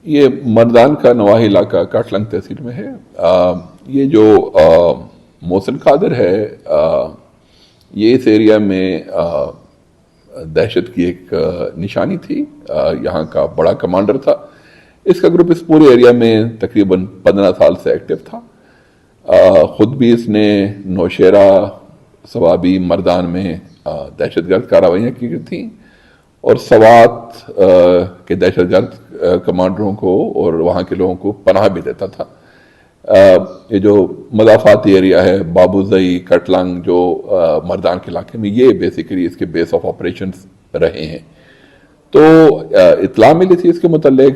یہ مردان کا نواحی علاقہ کاٹلنگ تحصیل میں ہے. یہ جو محسن قادر ہے یہ اس ایریا میں دہشت کی ایک نشانی تھی. یہاں کا بڑا کمانڈر تھا. اس کا گروپ اس پورے ایریا میں تقریباً 15 سال سے ایکٹیو تھا. خود بھی اس نے نوشیرہ، ثوابی، مردان میں دہشت گرد کارروائیاں کی تھیں اور سوات کے دہشت گرد کمانڈروں کو اور وہاں کے لوگوں کو پناہ بھی دیتا تھا. یہ جو مضافاتی ایریا ہے بابوزئی، کٹلنگ، جو مردان کے علاقے میں، یہ بیسیکلی اس کے بیس آف آپریشنز رہے ہیں. تو اطلاع ملی تھی اس کے متعلق.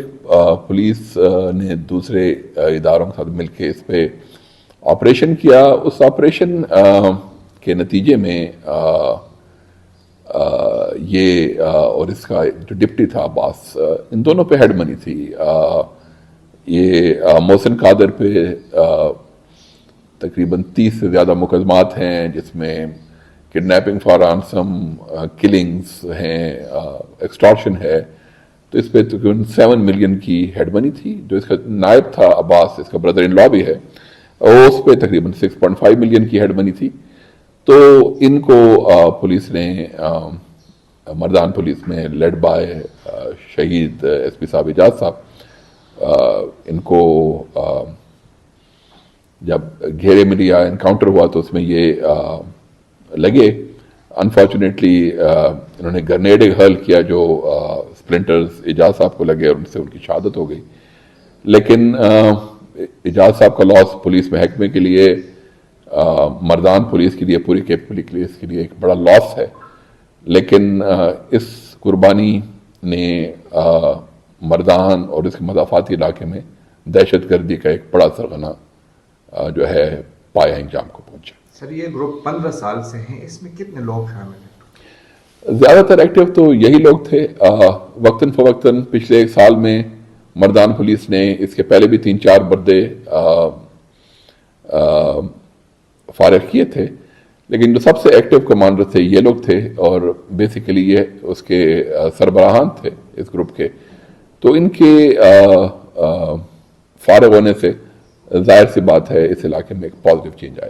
پولیس نے دوسرے اداروں کے ساتھ مل کے اس پہ آپریشن کیا. اس آپریشن کے نتیجے میں یہ اور اس کا جو ڈپٹی تھا عباس، ان دونوں پہ ہیڈ منی تھی. یہ محسن قادر پہ تقریباً 30 سے زیادہ مقدمات ہیں، جس میں کڈنیپنگ فار رانسم، کلنگز ہیں، ایکسٹارشن ہے. تو اس پہ تقریباً 7 ملین کی ہیڈ منی تھی. جو اس کا نائب تھا عباس، اس کا بردر ان لا بھی ہے، اس پہ تقریباً 6.5 ملین کی ہیڈ منی تھی. تو ان کو پولیس نے، مردان پولیس میں لیڈ بائی شہید ایس پی صاحب اعجاز صاحب، ان کو جب گھیرے میں لیا، انکاؤنٹر ہوا، تو اس میں یہ لگے. انفارچونیٹلی انہوں نے گرنیڈ ہرل کیا جو سپلنٹرز اعجاز صاحب کو لگے اور ان سے ان کی شہادت ہو گئی. لیکن اعجاز صاحب کا لاس پولیس محکمے کے لیے، مردان پولیس کے لیے، پوری کیپٹل پولیس کے لیے ایک بڑا لاس ہے. لیکن اس قربانی نے مردان اور اس کے مضافاتی علاقے میں دہشت گردی کا ایک بڑا سرغنہ جو ہے پایا انجام کو پہنچا. سر یہ گروپ 15 سال سے ہیں، اس میں کتنے لوگ شامل ہیں؟ زیادہ تر ایکٹیو تو یہی لوگ تھے. وقتاً فوقتاً پچھلے 1 سال میں مردان پولیس نے اس کے پہلے بھی 3-4 بردے فارغ کیے تھے. لیکن جو سب سے ایکٹیو کمانڈر تھے یہ لوگ تھے، اور بیسیکلی یہ اس کے سربراہان تھے اس گروپ کے. تو ان کے فارغ ہونے سے ظاہر سی بات ہے اس علاقے میں ایک پازیٹیو چینج آئے گا.